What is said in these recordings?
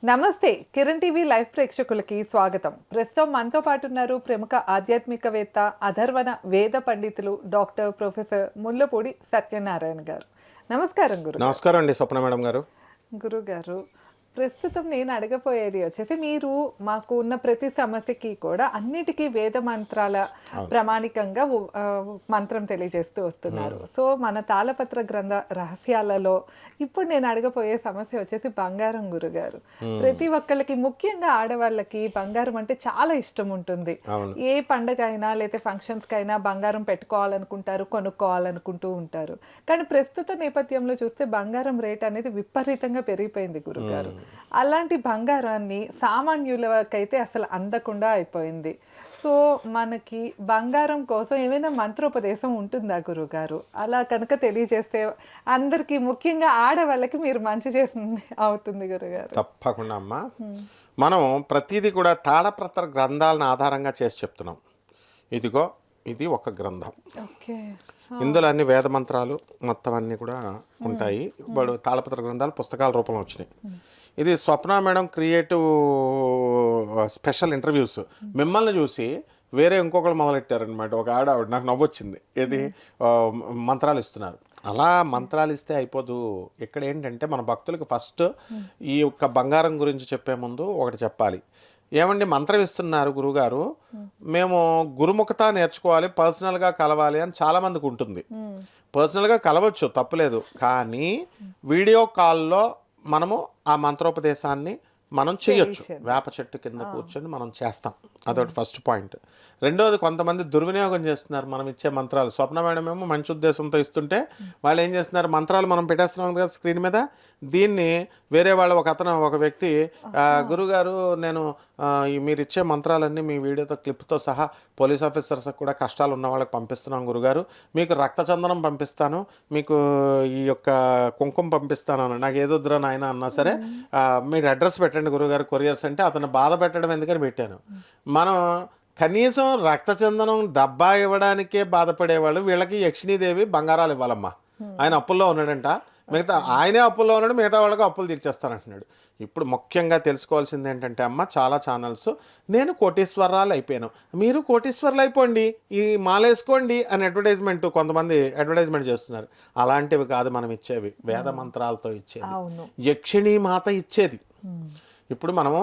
నమస్తే Kiran TV live ప్రేక్షకులకి స్వాగతం. ప్రస్తుతం మనతో పాటు ఉన్నారు ప్రముఖ ఆధ్యాత్మికవేత్త, అధర్వణ వేద పండితులు డాక్టర్ ప్రొఫెసర్ ముల్లపూడి సత్యనారాయణ గారు. నమస్కారం గురు. నమస్కారం అండి స్వప్న మేడం గారు. గురుగారు, ప్రస్తుతం నేను అడగపోయేది వచ్చేసి, మీరు మాకు ఉన్న ప్రతి సమస్యకి కూడా అన్నిటికీ వేద మంత్రాల ప్రామాణికంగా మంత్రం తెలియజేస్తూ వస్తున్నారు. సో మన తాళపత్ర గ్రంథ రహస్యాలలో ఇప్పుడు నేను అడగపోయే సమస్య వచ్చేసి బంగారం. గురుగారు, ప్రతి ఒక్కరికి ముఖ్యంగా ఆడవాళ్ళకి బంగారం అంటే చాలా ఇష్టం ఉంటుంది. ఏ పండగ అయినా లేదా ఫంక్షన్స్కి అయినా బంగారం పెట్టుకోవాలనుకుంటారు, కొనుక్కోవాలనుకుంటూ ఉంటారు. కానీ ప్రస్తుత నేపథ్యంలో చూస్తే బంగారం రేట్ అనేది విపరీతంగా పెరిగిపోయింది గురుగారు. అలాంటి బంగారాన్ని సామాన్యులకైతే అసలు అందకుండా అయిపోయింది. సో మనకి బంగారం కోసం ఏమైనా మంత్రోపదేశం ఉంటుందా గురుగారు? అలా కనుక తెలియజేస్తే అందరికీ, ముఖ్యంగా ఆడవాళ్ళకి మీరు మంచి చేసింది అవుతుంది గురుగారు. తప్పకుండా అమ్మా. మనం ప్రతిదీ కూడా తాళపత్ర గ్రంథాలను ఆధారంగా చేసి చెప్తున్నాం. ఇదిగో ఇది ఒక గ్రంథం. ఓకే, ఇందులో అన్ని వేద మంత్రాలు మొత్తం అన్నీ కూడా ఉంటాయి. ఇప్పుడు తాళపత్ర గ్రంథాలు పుస్తకాల రూపంలో వచ్చినాయి. ఇది స్వప్న మేడం క్రియేటివ్ స్పెషల్ ఇంటర్వ్యూస్. మిమ్మల్ని చూసి వేరే ఇంకొకరు మొదలెట్టారనమాట. ఒక ఆవిడ నాకు నవ్వొచ్చింది. ఏది మంత్రాలు ఇస్తున్నారు. అలా మంత్రాలు ఇస్తే అయిపోదు. ఇక్కడ ఏంటంటే మన భక్తులకు ఫస్ట్ ఈ యొక్క బంగారం గురించి చెప్పే ముందు ఒకటి చెప్పాలి. ఏమండి మంత్రం ఇస్తున్నారు గురుగారు, మేము గురుముఖత నేర్చుకోవాలి, పర్సనల్గా కలవాలి అని చాలామందికి ఉంటుంది. పర్సనల్గా కలవచ్చు, తప్పులేదు. కానీ వీడియో కాల్లో మనము ఆ మంత్రోపదేశాన్ని మనం చేయొచ్చు. వేప చెట్టు కింద కూర్చొని మనం చేస్తాం. అదొకటి ఫస్ట్ పాయింట్. రెండోది, కొంతమంది దుర్వినియోగం చేస్తున్నారు మనం ఇచ్చే మంత్రాలు. స్వప్న మేడం ఏమో మంచి ఉద్దేశంతో ఇస్తుంటే వాళ్ళు ఏం చేస్తున్నారు, మంత్రాలు మనం పెట్టేస్తున్నాం కదా స్క్రీన్ మీద, దీన్ని వేరే వాళ్ళు ఒక వ్యక్తి, గురుగారు నేను మీరు ఇచ్చే మంత్రాలన్నీ మీ వీడియోతో క్లిప్తో సహా పోలీస్ ఆఫీసర్స్కి కూడా కష్టాలు ఉన్న వాళ్ళకి పంపిస్తున్నాం గురుగారు, మీకు రక్తచందనం పంపిస్తాను, మీకు ఈ యొక్క కుంకుమ పంపిస్తాను అని. నాకు ఏదొద్దురా నాయన అన్నా సరే మీరు అడ్రస్ పెట్టండి గురుగారు కొరియర్స్ అంటే, అతను బాధ పెట్టడం ఎందుకని పెట్టాను. మనం కనీసం రక్తచందనం డబ్బా ఇవ్వడానికే బాధపడేవాళ్ళు, వీళ్ళకి యక్షిణీదేవి బంగారాలు ఇవ్వాలమ్మా. ఆయన అప్పుల్లో ఉన్నాడంట, మిగతా ఆయనే అప్పుల్లో ఉన్నాడు, మిగతా వాళ్ళకి అప్పులు తీర్చేస్తానంటున్నాడు. ఇప్పుడు ముఖ్యంగా తెలుసుకోవాల్సింది ఏంటంటే అమ్మ, చాలా ఛానల్స్ నేను కోటీశ్వరాలు అయిపోయాను, మీరు కోటీశ్వరాలు అయిపోండి, ఈ మాలేసుకోండి అని అడ్వర్టైజ్మెంట్ కొంతమంది అడ్వర్టైజ్మెంట్ చేస్తున్నారు. అలాంటివి కాదు మనం ఇచ్చేవి, వేద మంత్రాలతో ఇచ్చేది, యక్షిణీ మాత ఇచ్చేది. ఇప్పుడు మనము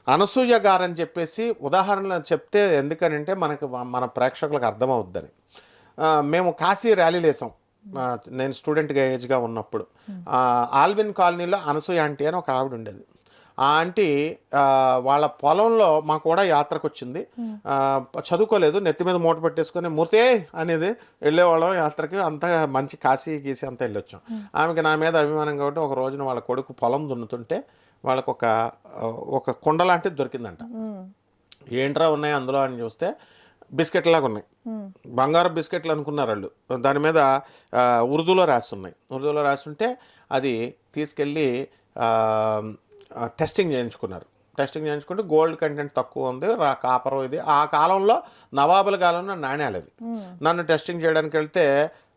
అనసూయ గారని చెప్పేసి ఉదాహరణలు చెప్తే ఎందుకనంటే మన ప్రేక్షకులకు అర్థమవుద్దని. మేము కాశీ ర్యాలీలు వేసాం నేను స్టూడెంట్గా ఏజ్గా ఉన్నప్పుడు. ఆల్విన్ కాలనీలో అనసూయ ఆంటీ అని ఒక ఆవిడ ఉండేది. ఆ ఆంటీ వాళ్ళ పొలంలో మా కూడా యాత్రకు వచ్చింది. చదువుకోలేదు, నెత్తి మీద మూట పెట్టేసుకొని మూర్తే అనేది వెళ్ళేవాళ్ళం యాత్రకి. అంతా మంచి కాశీ గీసి అంతా వెళ్ళొచ్చాం. ఆమెకి నా మీద అభిమానం కాబట్టి ఒక రోజున వాళ్ళ కొడుకు పొలం దున్నుతుంటే వాళ్ళకు ఒక కుండ లాంటిది దొరికిందంట. ఏంట్రా ఉన్నాయి అందులో అని చూస్తే బిస్కెట్ లాగా ఉన్నాయి, బంగారు బిస్కెట్లు అనుకున్నారు వాళ్ళు. దాని మీద ఉర్దూలో రాస్తున్నాయి. ఉర్దూలో రాస్తుంటే అది తీసుకెళ్ళి టెస్టింగ్ చేయించుకున్నారు. టెస్టింగ్ చేయించుకుంటే గోల్డ్ కంటెంట్ తక్కువ ఉంది, కాపరు ఇది. ఆ కాలంలో నవాబుల కాలంలో నాణ్యాలు అవి. నన్ను టెస్టింగ్ చేయడానికి వెళ్తే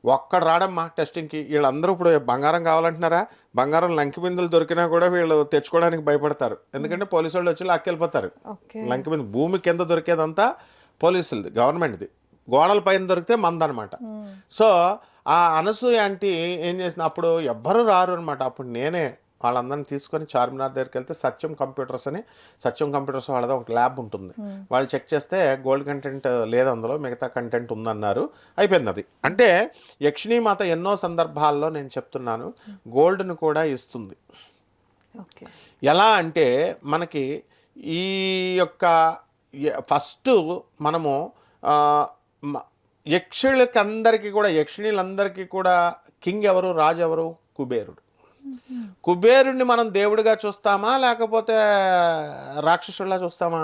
ఒక్కడు రాడమ్మా టెస్టింగ్కి. వీళ్ళందరూ ఇప్పుడు బంగారం కావాలంటున్నారా, బంగారం లంకి బిందులు దొరికినా కూడా వీళ్ళు తెచ్చుకోవడానికి భయపడతారు. ఎందుకంటే పోలీసు వాళ్ళు వచ్చి లాక్కెళ్ళిపోతారు. లంకి బిందు భూమి కింద దొరికేదంతా పోలీసులది, గవర్నమెంట్ది. గోడల పైన దొరికితే మందనమాట. సో ఆ అనసూయ ఆంటీ ఏం చేసిన, అప్పుడు ఎవ్వరూ రారు అనమాట. అప్పుడు నేనే వాళ్ళందరినీ తీసుకొని చార్మినార్ దగ్గరికి వెళ్తే సత్యం కంప్యూటర్స్ వాళ్ళది ఒక ల్యాబ్ ఉంటుంది. వాళ్ళు చెక్ చేస్తే గోల్డ్ కంటెంట్ లేదు అందులో, మిగతా కంటెంట్ ఉందన్నారు. అయిపోయింది అది. అంటే యక్షిణీమాత ఎన్నో సందర్భాల్లో నేను చెప్తున్నాను గోల్డ్ను కూడా ఇస్తుంది. ఎలా అంటే మనకి ఈ యొక్క ఫస్ట్ మనము యక్షిణీలందరికీ కూడా కింగ్ ఎవరు, రాజు ఎవరు? కుబేరుడు. కుబేరుడిని మనం దేవుడిగా చూస్తామా లేకపోతే రాక్షసుడిలా చూస్తామా?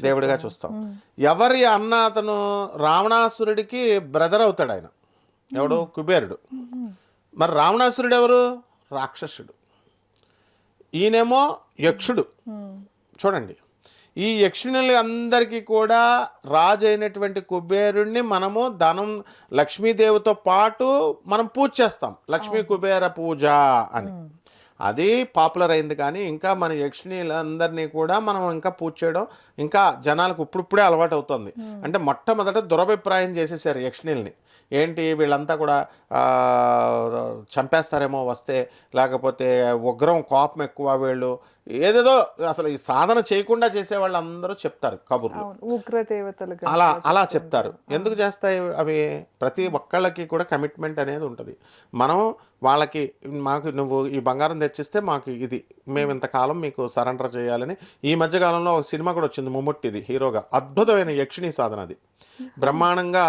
దేవుడిగా చూస్తాం. ఎవరి అన్న అతను రావణాసురుడికి బ్రదర్ అవుతాడు ఆయన. ఎవడు? కుబేరుడు. మరి రావణాసురుడు ఎవరు? రాక్షసుడు. ఈయనేమో యక్షుడు. చూడండి, ఈ యక్షిణులు అందరికీ కూడా రాజు అయినటువంటి కుబేరుణ్ణి మనము ధనం లక్ష్మీదేవితో పాటు మనం పూజ చేస్తాం, లక్ష్మీ కుబేర పూజ అని. అది పాపులర్ అయింది. కానీ ఇంకా మన యక్షిణీలందరినీ కూడా మనం ఇంకా పూజ చేయడం ఇంకా జనాలకు ఇప్పుడిప్పుడే అలవాటు అవుతుంది. అంటే మొట్టమొదట దురభిప్రాయం చేసేసారు యక్షిణీల్ని. ఏంటి వీళ్ళంతా కూడా చంపేస్తారేమో వస్తే, లేకపోతే ఉగ్రం కోపం ఎక్కువ వీళ్ళు, ఏదేదో అసలు ఈ సాధన చేయకుండా చేసే వాళ్ళు అందరూ చెప్తారు కబుర్లు, ఉగ్ర దేవతలు అలా చెప్తారు. ఎందుకు చేస్తాయి అవి? ప్రతి ఒక్కళ్ళకి కూడా కమిట్మెంట్ అనేది ఉంటుంది. మనం వాళ్ళకి మాకు నువ్వు ఈ బంగారం తెచ్చిస్తే మాకు ఇది, మేము ఇంతకాలం మీకు సరెండర్ చేయాలని. ఈ మధ్యకాలంలో ఒక సినిమా కూడా వచ్చింది మమ్ముట్టిది హీరోగా, అద్భుతమైన యక్షిణీ సాధన, అది బ్రహ్మాండంగా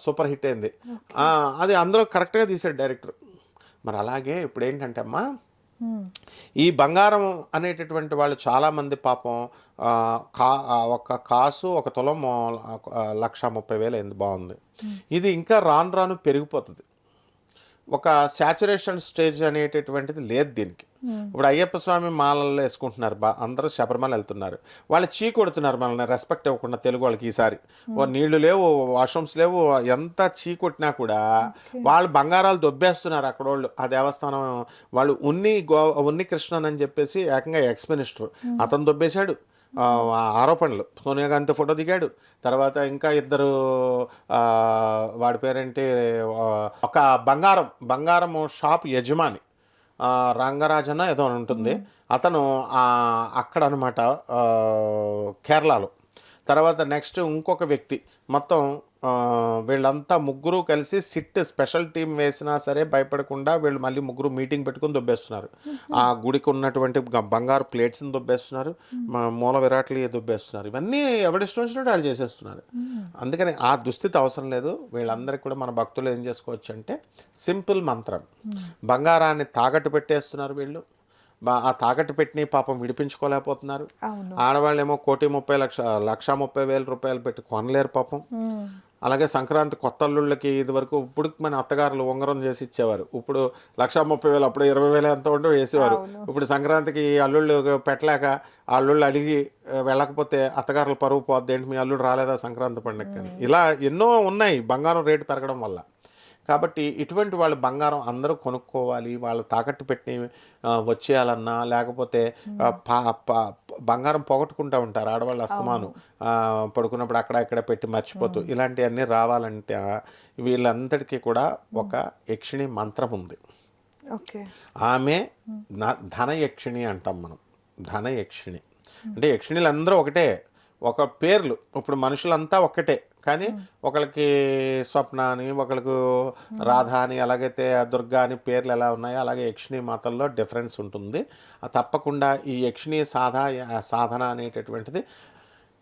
సూపర్ హిట్ అయింది. అది అందరూ కరెక్ట్గా తీసాడు డైరెక్టర్. మరి అలాగే ఇప్పుడు ఏంటంటే అమ్మా, ఈ బంగారం అనేటటువంటి వాళ్ళు చాలామంది పాపం ఒక కాసు ఒక తులం 1,30,000 అయింది, బాగుంది. ఇది ఇంకా రాను రాను పెరిగిపోతుంది. ఒక శాచురేషన్ స్టేజ్ అనేటటువంటిది లేదు దీనికి. ఇప్పుడు అయ్యప్ప స్వామి మాలల్లో వేసుకుంటున్నారు, అందరూ శబరిమల వెళ్తున్నారు, వాళ్ళు చీ కొడుతున్నారు మనల్ని రెస్పెక్ట్ ఇవ్వకుండా. తెలుగు వాళ్ళకి ఈసారి నీళ్లు లేవు, వాష్రూమ్స్ లేవు, ఎంత చీ కొట్టినా కూడా వాళ్ళు బంగారాలు దొబ్బేస్తున్నారు అక్కడ వాళ్ళు. ఆ దేవస్థానం వాళ్ళు ఉన్ని కృష్ణన్ అని చెప్పేసి ఏకంగా ఎక్స్ మినిస్టర్, అతను దొబ్బేశాడు ఆరోపణలు. సోనియా గాంధీ ఫోటో దిగాడు. తర్వాత ఇంకా ఇద్దరు, వాడి పేరేంటి, ఒక బంగారం షాప్ యజమాని రంగరాజన ఏదో అని ఉంటుంది, అతను అక్కడ అనమాట కేరళలో. తర్వాత నెక్స్ట్ ఇంకొక వ్యక్తి, మొత్తం వీళ్ళంతా ముగ్గురు కలిసి సిట్ స్పెషల్ టీం వేసినా సరే భయపడకుండా వీళ్ళు మళ్ళీ ముగ్గురు మీటింగ్ పెట్టుకుని దొబ్బేస్తున్నారు. ఆ గుడికి ఉన్నటువంటి బంగారు ప్లేట్స్ని దొబ్బేస్తున్నారు, మూల విరాట్లు దొబ్బేస్తున్నారు. ఇవన్నీ ఎవరిష్టం వచ్చినట్టు వాళ్ళు చేసేస్తున్నారు. అందుకని ఆ దుస్థితి అవసరం లేదు. వీళ్ళందరికీ కూడా మన భక్తులు ఏం చేసుకోవచ్చు అంటే సింపుల్ మంత్రం, బంగారాన్ని తాకట్టు పెట్టేస్తున్నారు వీళ్ళు. ఆ తాకట్టు పెట్టిన పాపం విడిపించుకోలేకపోతున్నారు. ఆడవాళ్ళు ఏమో 1,30,000 రూపాయలు పెట్టి కొనలేరు పాపం. అలాగే సంక్రాంతి కొత్త అల్లుళ్ళకి ఇది వరకు ఇప్పుడు మన అత్తగారులు ఉంగరం చేసి ఇచ్చేవారు. ఇప్పుడు 1,30,000, అప్పుడు 20,000 ఎంత ఉంటో వేసేవారు. ఇప్పుడు సంక్రాంతికి అల్లుళ్ళు పెట్టలేక అల్లుళ్ళు అడిగి వెళ్ళకపోతే అత్తగారులు పరువు పోద్ది, ఏంటి మీ అల్లుడు రాలేదా సంక్రాంతి పండుగకి. ఇలా ఎన్నో ఉన్నాయి బంగారం రేటు పెరగడం వల్ల. కాబట్టి ఇటువంటి వాళ్ళు బంగారం అందరూ కొనుక్కోవాలి. వాళ్ళు తాకట్టు పెట్టి వచ్చేయాలన్నా, లేకపోతే బంగారం పోగొట్టుకుంటూ ఉంటారు ఆడవాళ్ళు అస్తమాను, పడుకున్నప్పుడు అక్కడ ఇక్కడ పెట్టి మర్చిపోతూ. ఇలాంటివన్నీ రావాలంటే వీళ్ళందరికీ కూడా ఒక యక్షిణి మంత్రం ఉంది. ఆమె ధనయక్షిణి అంటాం మనం. ధనయక్షిణి అంటే యక్షిణీలు అందరూ ఒకటే, ఒక పేర్లు. ఇప్పుడు మనుషులంతా ఒక్కటే, కానీ ఒకరికి స్వప్న అని, ఒకరికి రాధ అని, అలాగైతే దుర్గా అని పేర్లు ఎలా ఉన్నాయో అలాగే యక్షిణీ మాతల్లో డిఫరెన్స్ ఉంటుంది. తప్పకుండా ఈ యక్షిణీ సాధన అనేటటువంటిది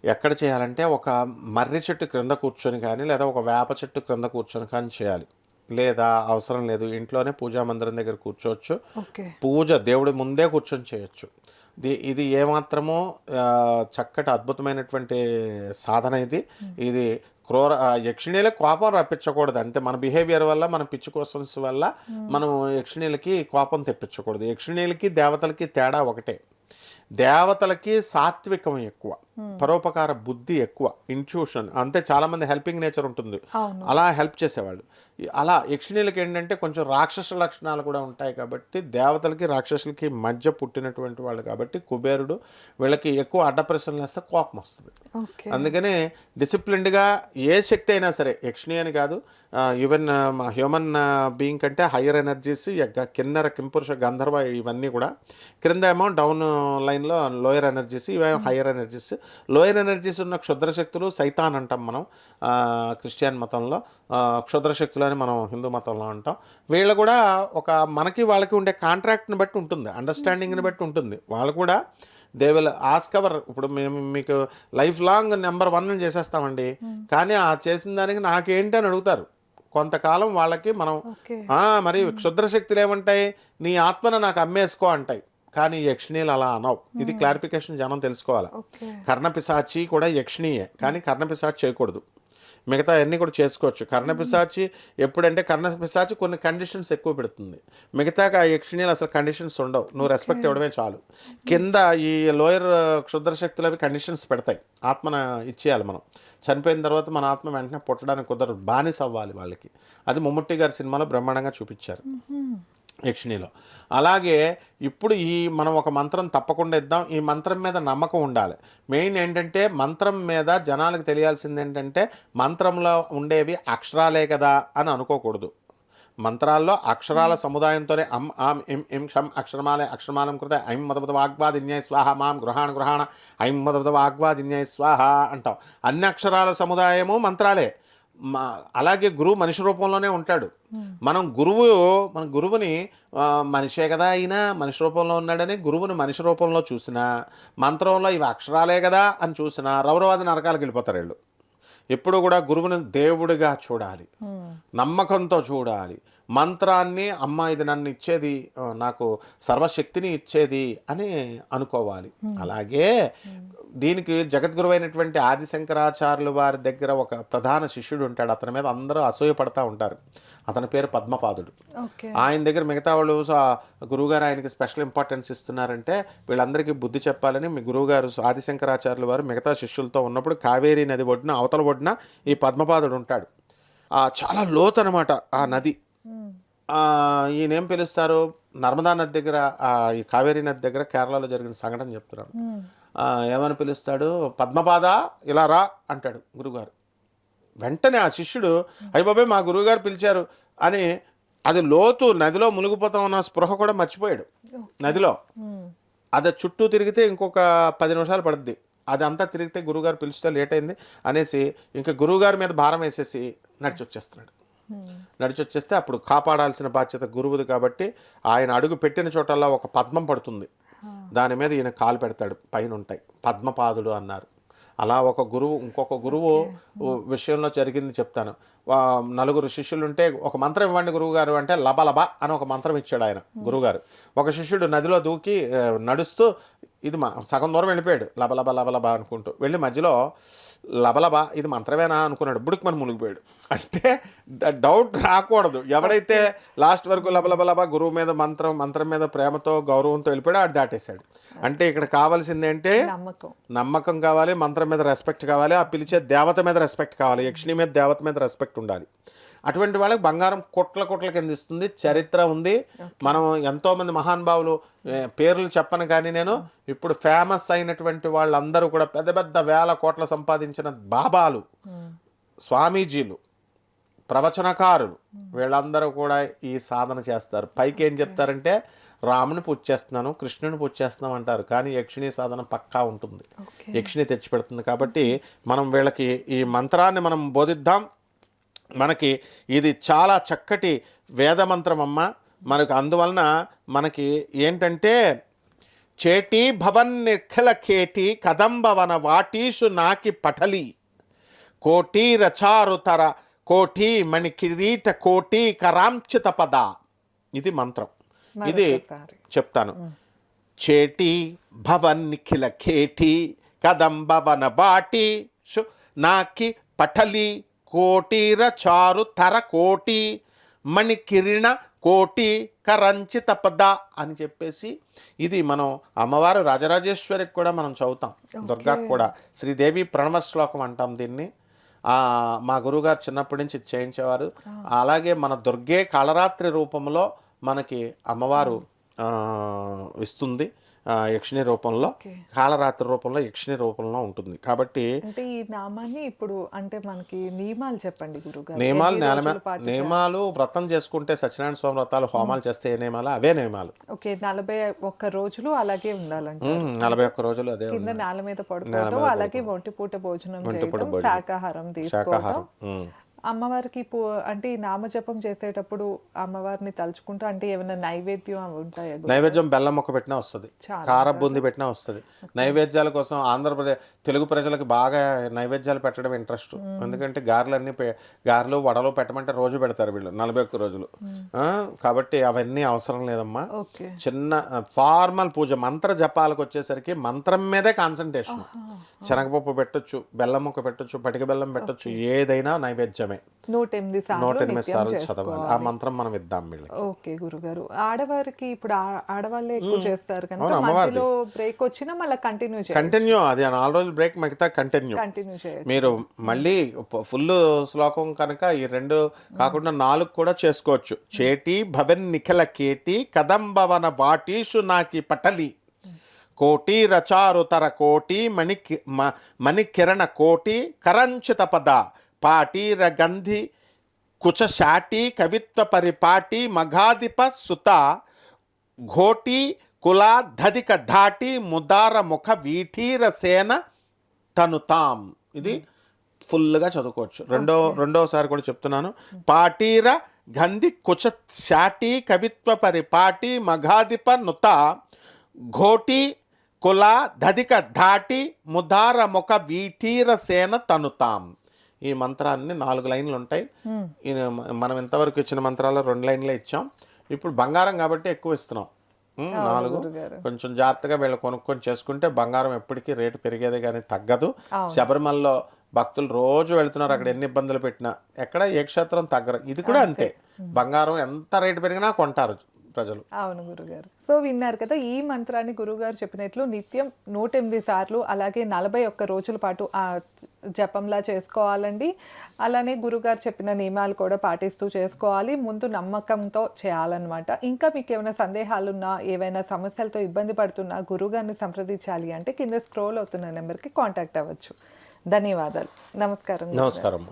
ఎక్కడ చేయాలంటే ఒక మర్రి చెట్టు క్రింద కూర్చొని కానీ, లేదా ఒక వేప చెట్టు క్రింద కూర్చొని కానీ చేయాలి. లేదా అవసరం లేదు, ఇంట్లోనే పూజా మందిరం దగ్గర కూర్చోవచ్చు. పూజ దేవుడి ముందే కూర్చొని చేయొచ్చు. ఇది ఏమాత్రమో చక్కటి అద్భుతమైనటువంటి సాధన. ఇది యక్షిణీల కోపం రప్పించకూడదు అంతే. మన బిహేవియర్ వల్ల, మన పిచ్చి క్వశ్చన్స్ వల్ల మనం యక్షిణీలకి కోపం తెప్పించకూడదు. యక్షిణీలకి దేవతలకి తేడా ఒకటే. దేవతలకి సాత్వికం ఎక్కువ, పరోపకార బుద్ధి ఎక్కువ, ఇంట్యూషన్ అంతే. చాలామంది హెల్పింగ్ నేచర్ ఉంటుంది, అలా హెల్ప్ చేసేవాళ్ళు. అలా యక్షిణీలకి ఏంటంటే కొంచెం రాక్షస లక్షణాలు కూడా ఉంటాయి. కాబట్టి దేవతలకి రాక్షసులకి మధ్య పుట్టినటువంటి వాళ్ళు కాబట్టి కుబేరుడు వీళ్ళకి ఎక్కువ అడ్డప్రశ్నలు వేస్తే కోపం వస్తుంది. అందుకని డిసిప్లిన్డ్గా ఏ శక్తి అయినా సరే, యక్షిణి అని కాదు, ఈవెన్ హ్యూమన్ బీయింగ్ కంటే హయ్యర్ ఎనర్జీస్, కిన్నెర కింపురుష గంధర్వ ఇవన్నీ కూడా, క్రింద ఏమో డౌన్ లైన్లో లోయర్ ఎనర్జీస్, ఇవేమో హయ్యర్ ఎనర్జీస్. లోయర్ ఎనర్జీస్ ఉన్న క్షుద్ర శక్తులు సైతాన్ అంటాం మనం క్రిస్టియన్ మతంలో, క్షుద్ర శక్తులు అని మనం హిందూ మతంలో అంటాం. వీళ్ళు కూడా ఒక మనకి వాళ్ళకి ఉండే కాంట్రాక్ట్ని బట్టి ఉంటుంది, అండర్స్టాండింగ్ని బట్టి ఉంటుంది. వాళ్ళు కూడా దే విల్ ఆస్క్ అవర్. ఇప్పుడు మేము మీకు లైఫ్ లాంగ్ నెంబర్ 1 చేసేస్తామండి, కానీ ఆ చేసిన దానికి నాకేంటి అని అడుగుతారు. కొంతకాలం వాళ్ళకి మనం మరి క్షుద్రశక్తులు ఏమంటాయి, నీ ఆత్మను నాకు అమ్మేసుకో అంటాయి. కానీ యక్షిణీలు అలా అనవు. ఇది క్లారిఫికేషన్ జనం తెలుసుకోవాలి. కర్ణపిశాచి కూడా యక్షిణీయే, కానీ కర్ణపిశాచి చేయకూడదు. మిగతా అన్నీ కూడా చేసుకోవచ్చు. కర్ణపిశాచి ఎప్పుడంటే కర్ణపిశాచి కొన్ని కండిషన్స్ ఎక్కువ పెడుతుంది, మిగతా యక్షిణీలు అసలు కండిషన్స్ ఉండవు. నువ్వు రెస్పెక్ట్ ఇవ్వడమే చాలు. కింద ఈ లోయర్ క్షుద్రశక్తులు అవి కండిషన్స్ పెడతాయి. ఆత్మను ఇచ్చేయాలి మనం. చనిపోయిన తర్వాత మన ఆత్మ వెంటనే పుట్టడానికి కుదరదు, బానిస అవ్వాలి వాళ్ళకి. అది మమ్ముట్టి గారి సినిమాలో బ్రహ్మాండంగా చూపించారు. యక్షిణిలో. అలాగే ఇప్పుడు మనం ఒక మంత్రం తప్పకుండా ఇద్దాం. ఈ మంత్రం మీద నమ్మకం ఉండాలి. మెయిన్ ఏంటంటే మంత్రం మీద జనాలకు తెలియాల్సింది ఏంటంటే మంత్రంలో ఉండేవి అక్షరాలే కదా అని అనుకోకూడదు. మంత్రాల్లో అక్షరాల సముదాయంతోనే అం ఆం ఇం ఇం షం అక్షరమాలం కృత ఐం మదవద వాగ్వాదిన్యాయ స్వాహ మాం గృహాణ ఐం మదవద వాగ్వాదిన్యాయ స్వాహ అంటాం. అన్ని అక్షరాల సముదాయము మంత్రాలే. అలాగే గురువు మనిషి రూపంలోనే ఉంటాడు. మన గురువుని మనిషే కదా అయినా మనిషి రూపంలో ఉన్నాడని గురువుని మనిషి రూపంలో చూసినా, మంత్రంలో ఇవి అక్షరాలే కదా అని చూసినా రౌరవాది నరకాలకు వెళ్ళిపోతారు వీళ్ళు. ఎప్పుడు కూడా గురువుని దేవుడిగా చూడాలి, నమ్మకంతో చూడాలి. మంత్రాన్ని అమ్మ ఇది నన్ను ఇచ్చేది, నాకు సర్వశక్తిని ఇచ్చేది అని అనుకోవాలి. అలాగే దీనికి జగద్గురు అయినటువంటి ఆదిశంకరాచార్యుల వారి దగ్గర ఒక ప్రధాన శిష్యుడు ఉంటాడు. అతని మీద అందరూ అసూయపడతా ఉంటారు. అతని పేరు పద్మపాదుడు. ఆయన దగ్గర మిగతా వాళ్ళు గురువుగారు ఆయనకి స్పెషల్ ఇంపార్టెన్స్ ఇస్తున్నారంటే వీళ్ళందరికీ బుద్ధి చెప్పాలని మీ గురువుగారు ఆదిశంకరాచార్యుల వారు మిగతా శిష్యులతో ఉన్నప్పుడు కావేరీ నది ఒడ్డున అవతల ఒడ్డున ఈ పద్మపాదుడు ఉంటాడు. చాలా లోతు అనమాట ఆ నది. ఈయనేం పిలుస్తారు, నర్మదా నది దగ్గర, ఈ కావేరీ నది దగ్గర కేరళలో జరిగిన సంఘటన చెప్తున్నాను. ఏమని పిలుస్తాడు, పద్మపాద ఇలా రా అంటాడు గురువుగారు. వెంటనే ఆ శిష్యుడు అయ్య బాబాయ్ మా గురువుగారు పిలిచారు అని, అది లోతు నదిలో మునిగిపోతాం అన్న స్పృహ కూడా మర్చిపోయాడు నదిలో. అది చుట్టూ తిరిగితే ఇంకొక 10 నిమిషాలు పడుద్ది. అది అంతా తిరిగితే గురువుగారు పిలిస్తే లేట్ అయింది అనేసి ఇంకా గురువుగారి మీద భారం వేసేసి నడిచి వచ్చేస్తే అప్పుడు కాపాడాల్సిన బాధ్యత గురువుది కాబట్టి ఆయన అడుగు పెట్టిన చోటల్లా ఒక పద్మం పడుతుంది. దాని మీద ఈయన కాలు పెడతాడు, పైన ఉంటాయి, పద్మపాదుడు అన్నారు. అలా ఒక గురువు ఇంకొక గురువు విషయంలో జరిగింది చెప్తాను. 4 శిష్యులు ఉంటే ఒక మంత్రం ఇవ్వండి గురువుగారు అంటే లబలబ అని ఒక మంత్రం ఇచ్చాడు ఆయన గురువుగారు. ఒక శిష్యుడు నదిలో దూకి నడుస్తూ ఇది సగం దూరం వెళ్ళిపోయాడు, లబలబ లబలబ అనుకుంటూ వెళ్ళి మధ్యలో లబలబ ఇది మంత్రమేనా అనుకున్నాడు, బుడికి మునిగిపోయాడు. అంటే డౌట్ రాకూడదు. ఎవడైతే లాస్ట్ వరకు లబలబలబ గురువు మీద మంత్రం మీద ప్రేమతో గౌరవంతో వెళ్ళిపోయాడు ఆడు దాటేశాడు. అంటే ఇక్కడ కావాల్సింది ఏంటి, నమ్మకం కావాలి, మంత్రం మీద రెస్పెక్ట్ కావాలి, ఆ పిలిచే దేవత మీద రెస్పెక్ట్ కావాలి, యక్షిణి మీద దేవత మీద రెస్పెక్ట్ ఉండాలి. అటువంటి వాళ్ళకి బంగారం కొట్ల కింద ఇస్తుంది. చరిత్ర ఉంది. మనం ఎంతోమంది మహానుభావులు పేర్లు చెప్పను కానీ నేను ఇప్పుడు ఫేమస్ అయినటువంటి వాళ్ళందరూ కూడా పెద్ద పెద్ద వేల కోట్ల సంపాదించిన బాబాలు, స్వామీజీలు, ప్రవచనకారులు వీళ్ళందరూ కూడా ఈ సాధన చేస్తారు. పైకి ఏం చెప్తారంటే రాముని పూజ చేస్తున్నాను, కృష్ణుని పూజ చేస్తున్నాం అంటారు, కానీ యక్షిణి సాధన పక్కా ఉంటుంది. యక్షిణి తెచ్చిపెడుతుంది. కాబట్టి మనం వీళ్ళకి ఈ మంత్రాన్ని మనం బోధిద్దాం. మనకి ఇది చాలా చక్కటి వేదమంత్రం అమ్మ. మనకు అందువలన మనకి ఏంటంటే చేటి భవన్ నిఖిల కేటి కదంబవన వాటీషు నాకి పఠలి కోటి రచారుతర కోటి మణి కిరీట కోటి కరాంచిత పద. ఇది మంత్రం. ఇది చెప్తాను. చేటి భవన్ నిఖిల కేటి కదంబవన వాటీషు నాకి పఠలి కోటిర చారు తర కోటి మణి కిరణ కోటి కరంచిత పద అని చెప్పేసి ఇది మనం అమ్మవారు రాజరాజేశ్వరికి కూడా మనం చదువుతాం, దుర్గాకు కూడా శ్రీదేవి ప్రణవ శ్లోకం అంటాం దీన్ని. మా గురువుగారు చిన్నప్పటి నుంచి చేయించేవారు. అలాగే మన దుర్గే కాళరాత్రి రూపంలో మనకి అమ్మవారు ఇస్తుంది, యక్షిణి రూపంలో, కాళరాత్రి రూపంలో, యక్షిణి రూపంలో ఉంటుంది. కాబట్టి అంటే ఈ నామాన్ని ఇప్పుడు అంటే మనకి నియమాలు చెప్పండి గురుగారు. నియమాలు వ్రతం చేసుకుంటే సత్యనారాయణ స్వామి వ్రతాలు హోమాలు చేస్తే ఏ నియమాలు అవే నియమాలు. ఓకే, 41 రోజులు అలాగే ఉండాలంటే 41 రోజులు అదే కింద నేల మీద పడుకోవడం, అలాగే ఒంటిపూట భోజనం చేయడం, శాకాహారం తీసుకోవడం. అమ్మవారికి అంటే ఈ నామజపం చేసేటప్పుడు అమ్మవారిని తలుచుకుంటూ అంటే ఏమైనా నైవేద్యం ఉంటాయా? నైవేద్యం బెల్లం మొక్క పెట్టినా వస్తుంది, కార బూంది పెట్టినా వస్తుంది. నైవేద్యాల కోసం ఆంధ్రప్రదేశ్ తెలుగు ప్రజలకు బాగా నైవేద్యాలు పెట్టడం ఇంట్రెస్ట్. ఎందుకంటే గారెలు వడలు పెట్టమంటే రోజు పెడతారు వీళ్ళు 41 రోజులు. కాబట్టి అవన్నీ అవసరం లేదమ్మా. చిన్న ఫార్మల్ పూజ మంత్ర జపాలకు వచ్చేసరికి మంత్రం మీదే కాన్సన్ట్రేషన్. శనగపప్పు పెట్టొచ్చు, బెల్లం మొక్క పెట్టొచ్చు, పటిక బెల్లం పెట్టొచ్చు, ఏదైనా నైవేద్యమే. 108 సార్లు 108 నిత్యం సార్లు చదవాలి. చేసుకోవాలి. ఆ మంత్రం మనం ఇద్దాం వీళ్ళకి. ఓకే గురుగారు. ఆడవారికి ఇప్పుడు ఆడవాళ్ళే ఎక్కువ చేస్తారు కనుక అవును, అమ్మవారిది. మధ్యలో బ్రేక్ వచ్చినా మళ్ళీ కంటిన్యూ కంటిన్యూ, అది 4 రోజులు బ్రేక్, మిగతా కంటిన్యూ. చేయొచ్చు. మీరు మళ్ళీ ఫుల్ శ్లోకం కనుక ఈ 2 కాకుండా 4 కూడా చేసుకోవచ్చు. చేటి భవన్ నిఖిల కేటి కదంబవన వాటీషు నాకి పటలి కోటి రచారుతర కోటి మణికిరణ కోటి కరంచిత పద పాటీర గంధి కుచశాటి కవిత్వ పరిపాటి మఘాధిప సుత ఘోటి కులా ధదిక ధాటి ముదార ముఖ వీఠీర సేన తనుతాం. ఇది ఫుల్గా చదువుకోవచ్చు. రెండోసారి కూడా చెప్తున్నాను. పాటీర గంధి కుచ శాటి కవిత్వ పరిపాటి మఘాధిప నుత ఘోటి కుల ధదిక ధాటి ముదార ముఖ వీఠీర సేన తనుతాం. ఈ మంత్రాన్ని 4 లైన్లు ఉంటాయి. మనం ఇంతవరకు ఇచ్చిన మంత్రాల్లో 2 లైన్లే ఇచ్చాం. ఇప్పుడు బంగారం కాబట్టి ఎక్కువ ఇస్తున్నాం. 4 కొంచెం జాగ్రత్తగా వీళ్ళు కొనుక్కొని చేసుకుంటే బంగారం ఎప్పటికీ రేటు పెరిగేదే కానీ తగ్గదు. శబరిమలలో భక్తులు రోజు వెళ్తున్నారు, అక్కడ ఎన్ని ఇబ్బందులు పెట్టినా ఎక్కడ ఏ క్షేత్రం తగ్గరు. ఇది కూడా అంతే, బంగారం ఎంత రేటు పెరిగినా కొంటారు ప్రజలు. అవును గురుగారు. సో విన్నారు కదా, ఈ మంత్రాన్ని గురుగారు చెప్పినట్లు నిత్యం 108 సార్లు అలాగే 41 రోజుల పాటు ఆ జపంలా చేసుకోవాలండి. అలానే గురుగారు చెప్పిన నియమాలు కూడా పాటిస్తూ చేసుకోవాలి. ముందు నమ్మకంతో చేయాలన్నమాట. ఇంకా మీకు ఏమైనా సందేహాలున్నా, ఏవైనా సమస్యలతో ఇబ్బంది పడుతున్నా గురుగారిని సంప్రదించాలి అంటే కింద స్క్రోల్ అవుతున్న నెంబర్కి కాంటాక్ట్ అవ్వచ్చు. ధన్యవాదాలు. నమస్కారం. నమస్కారం.